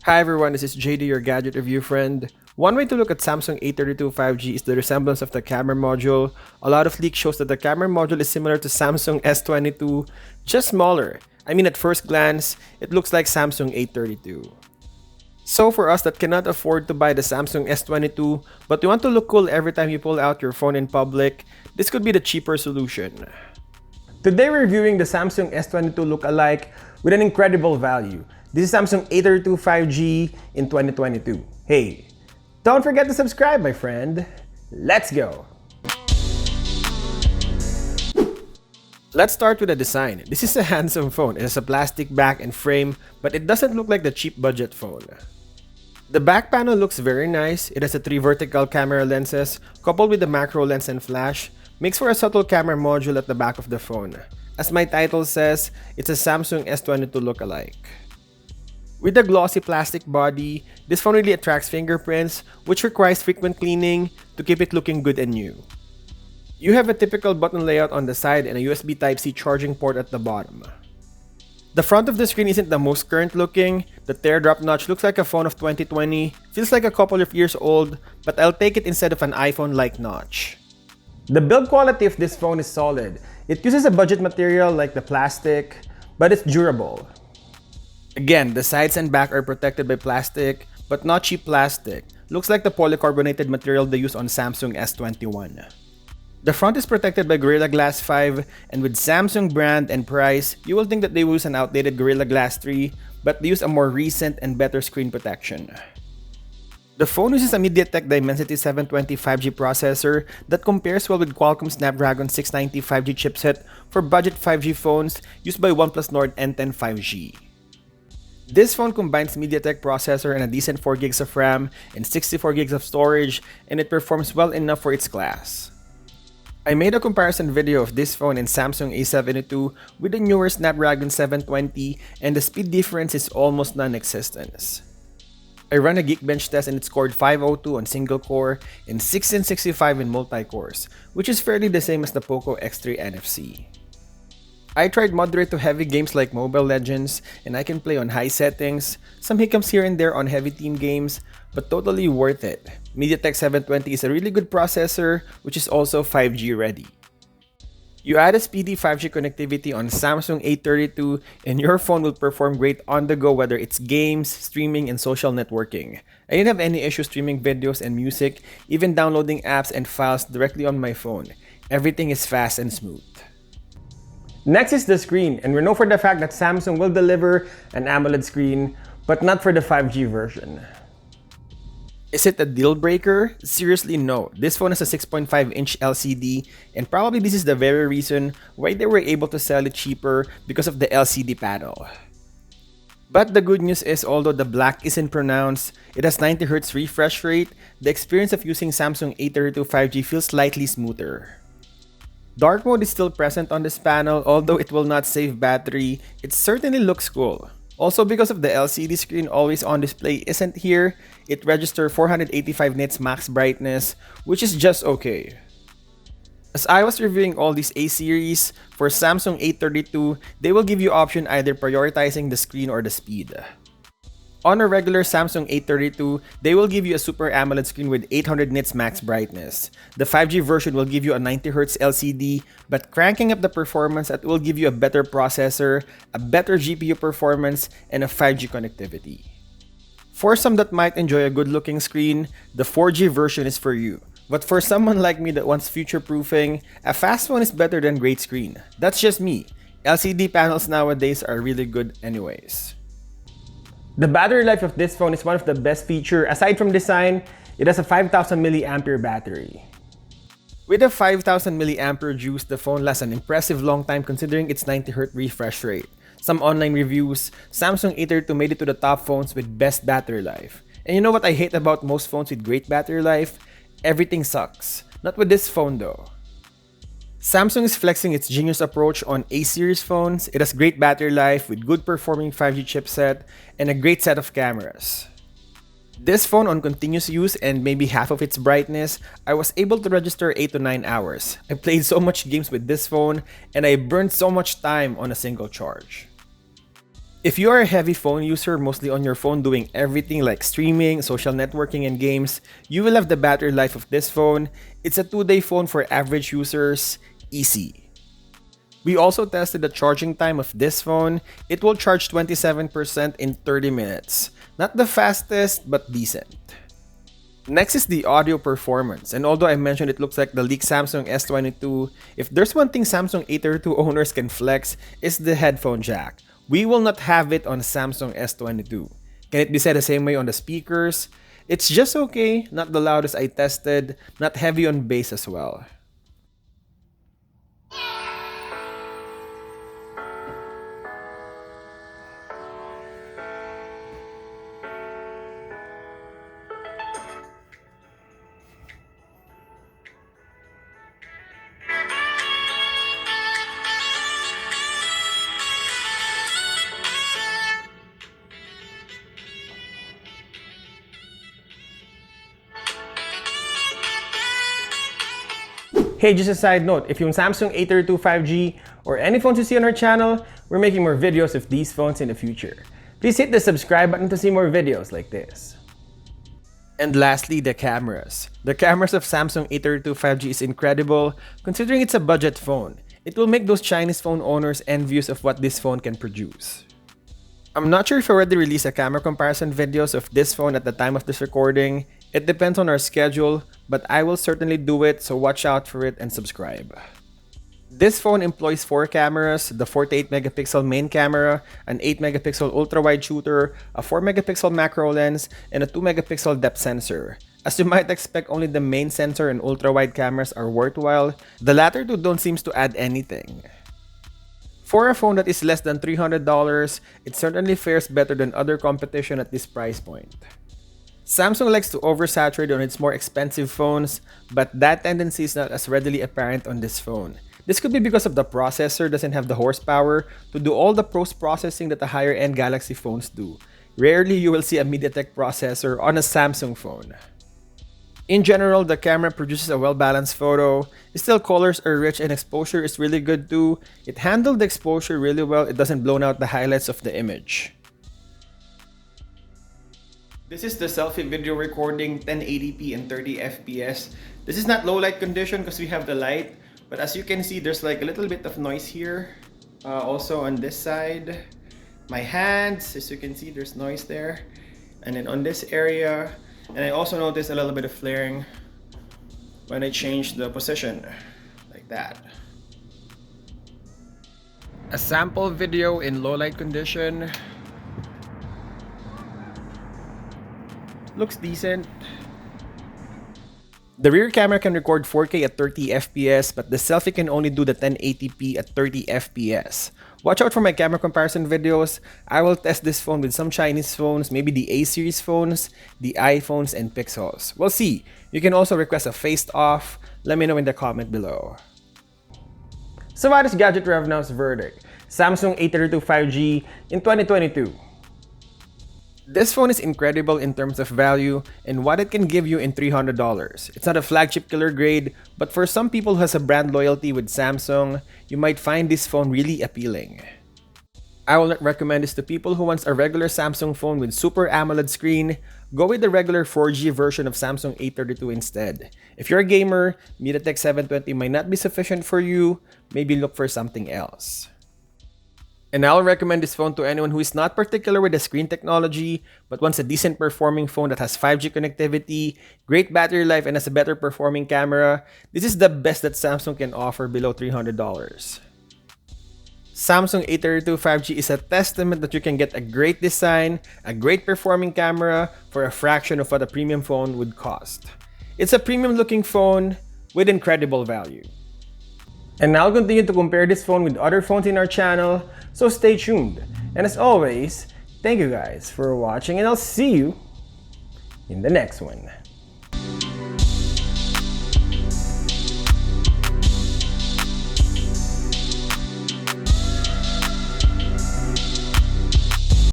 Hi everyone, this is JD, your gadget review friend. One way to look at Samsung A32 5G is the resemblance of the camera module. A lot of leaks shows that the camera module is similar to Samsung S22, just smaller. I mean, at first glance, it looks like Samsung A32. So for us that cannot afford to buy the Samsung S22, but you want to look cool every time you pull out your phone in public, this could be the cheaper solution. Today we're reviewing the Samsung S22 look-alike with an incredible value. This is Samsung A32 5G in 2022. Hey, don't forget to subscribe, my friend. Let's go! Let's start with the design. This is a handsome phone. It has a plastic back and frame, but it doesn't look like the cheap budget phone. The back panel looks very nice. It has the 3 vertical camera lenses, coupled with the macro lens and flash, makes for a subtle camera module at the back of the phone. As my title says, it's a Samsung S22 look-alike. With the glossy plastic body, this phone really attracts fingerprints, which requires frequent cleaning to keep it looking good and new. You have a typical button layout on the side and a USB Type-C charging port at the bottom. The front of the screen isn't the most current looking. The teardrop notch looks like a phone of 2020, feels like a couple of years old, but I'll take it instead of an iPhone-like notch. The build quality of this phone is solid. It uses a budget material like the plastic, but it's durable. Again, the sides and back are protected by plastic, but not cheap plastic. Looks like the polycarbonated material they use on Samsung S21. The front is protected by Gorilla Glass 5, and with Samsung brand and price, you will think that they use an outdated Gorilla Glass 3, but they use a more recent and better screen protection. The phone uses a MediaTek Dimensity 720 5G processor that compares well with Qualcomm Snapdragon 690 5G chipset for budget 5G phones used by OnePlus Nord N10 5G. This phone combines MediaTek processor and a decent 4 gigs of RAM and 64 gigs of storage, and it performs well enough for its class. I made a comparison video of this phone and Samsung A72 with the newer Snapdragon 720, and the speed difference is almost non-existent. I ran a Geekbench test and it scored 502 on single core and 1665 in multi-cores, which is fairly the same as the Poco X3 NFC. I tried moderate to heavy games like Mobile Legends, and I can play on high settings, some hiccups here and there on heavy team games, but totally worth it. MediaTek 720 is a really good processor, which is also 5G ready. You add a speedy 5G connectivity on Samsung A32 and your phone will perform great on the go, whether it's games, streaming, and social networking. I didn't have any issues streaming videos and music, even downloading apps and files directly on my phone. Everything is fast and smooth. Next is the screen, and we know for the fact that Samsung will deliver an AMOLED screen, but not for the 5G version. Is it a deal breaker? Seriously, no. This phone has a 6.5-inch LCD, and probably this is the very reason why they were able to sell it cheaper because of the LCD panel. But the good news is, although the black isn't pronounced, it has 90Hz refresh rate, the experience of using Samsung A32 5G feels slightly smoother. Dark mode is still present on this panel, although it will not save battery. It certainly looks cool. Also, because of the LCD screen always on display isn't here, it registers 485 nits max brightness, which is just okay. As I was reviewing all these A series, for Samsung A32, they will give you option either prioritizing the screen or the speed. On a regular Samsung A32, they will give you a Super AMOLED screen with 800 nits max brightness. The 5G version will give you a 90Hz LCD, but cranking up the performance, it will give you a better processor, a better GPU performance, and a 5G connectivity. For some that might enjoy a good-looking screen, the 4G version is for you. But for someone like me that wants future-proofing, a fast one is better than great screen. That's just me. LCD panels nowadays are really good anyways. The battery life of this phone is one of the best features. Aside from design, it has a 5000 mAh battery. With a 5000 mAh juice, the phone lasts an impressive long time considering its 90Hz refresh rate. Some online reviews, Samsung A32 made it to the top phones with best battery life. And you know what I hate about most phones with great battery life? Everything sucks. Not with this phone though. Samsung is flexing its genius approach on A-series phones. It has great battery life with good performing 5G chipset and a great set of cameras. This phone on continuous use and maybe half of its brightness, I was able to register 8 to 9 hours. I played so much games with this phone and I burned so much time on a single charge. If you are a heavy phone user, mostly on your phone doing everything like streaming, social networking, and games, you will have the battery life of this phone. It's a 2-day phone for average users, easy. We also tested the charging time of this phone. It will charge 27% in 30 minutes. Not the fastest, but decent. Next is the audio performance, and although I mentioned it looks like the leaked Samsung S22, if there's one thing Samsung A32 owners can flex, is the headphone jack. We will not have it on Samsung S22. Can it be said the same way on the speakers? It's just okay, not the loudest I tested, not heavy on bass as well. Hey, just a side note, if yung Samsung A32 5G or any phones you see on our channel, we're making more videos of these phones in the future. Please hit the subscribe button to see more videos like this. And lastly, the cameras. The cameras of Samsung A32 5G is incredible considering it's a budget phone. It will make those Chinese phone owners envious of what this phone can produce. I'm not sure if I already released a camera comparison videos of this phone at the time of this recording. It depends on our schedule, but I will certainly do it, so watch out for it and subscribe. This phone employs 4 cameras, the 48 megapixel main camera, an 8 megapixel ultra-wide shooter, a 4 megapixel macro lens, and a 2 megapixel depth sensor. As you might expect, only the main sensor and ultra-wide cameras are worthwhile. The latter two don't seem to add anything. For a phone that is less than $300, it certainly fares better than other competition at this price point. Samsung likes to oversaturate on its more expensive phones, but that tendency is not as readily apparent on this phone. This could be because of the processor doesn't have the horsepower to do all the post-processing that the higher-end Galaxy phones do. Rarely you will see a MediaTek processor on a Samsung phone. In general, the camera produces a well-balanced photo. Still, colors are rich and exposure is really good too. It handled the exposure really well. It doesn't blow out the highlights of the image. This is the selfie video recording 1080p and 30 FPS. This is not low light condition because we have the light, but as you can see, there's like a little bit of noise here. Also on this side, my hands, as you can see, there's noise there. And then on this area, and I also noticed a little bit of flaring when I change the position, like that. A sample video in low light condition. Looks decent. The rear camera can record 4K at 30 FPS, but the selfie can only do the 1080p at 30 FPS. Watch out for my camera comparison videos. I will test this phone with some Chinese phones, maybe the A series phones, the iPhones, and Pixels. We'll see. You can also request a face-off. Let me know in the comment below. So what is Gadget Rev Now's verdict? Samsung A32 5G in 2022. This phone is incredible in terms of value and what it can give you in $300. It's not a flagship killer grade, but for some people who has a brand loyalty with Samsung, you might find this phone really appealing. I will not recommend this to people who wants a regular Samsung phone with Super AMOLED screen. Go with the regular 4G version of Samsung A32 instead. If you're a gamer, MediaTek 720 might not be sufficient for you. Maybe look for something else. And I'll recommend this phone to anyone who is not particular with the screen technology, but wants a decent performing phone that has 5G connectivity, great battery life, and has a better performing camera. This is the best that Samsung can offer below $300. Samsung A32 5G is a testament that you can get a great design, a great performing camera for a fraction of what a premium phone would cost. It's a premium looking phone with incredible value. And I'll continue to compare this phone with other phones in our channel, so stay tuned. And as always, thank you guys for watching, and I'll see you in the next one.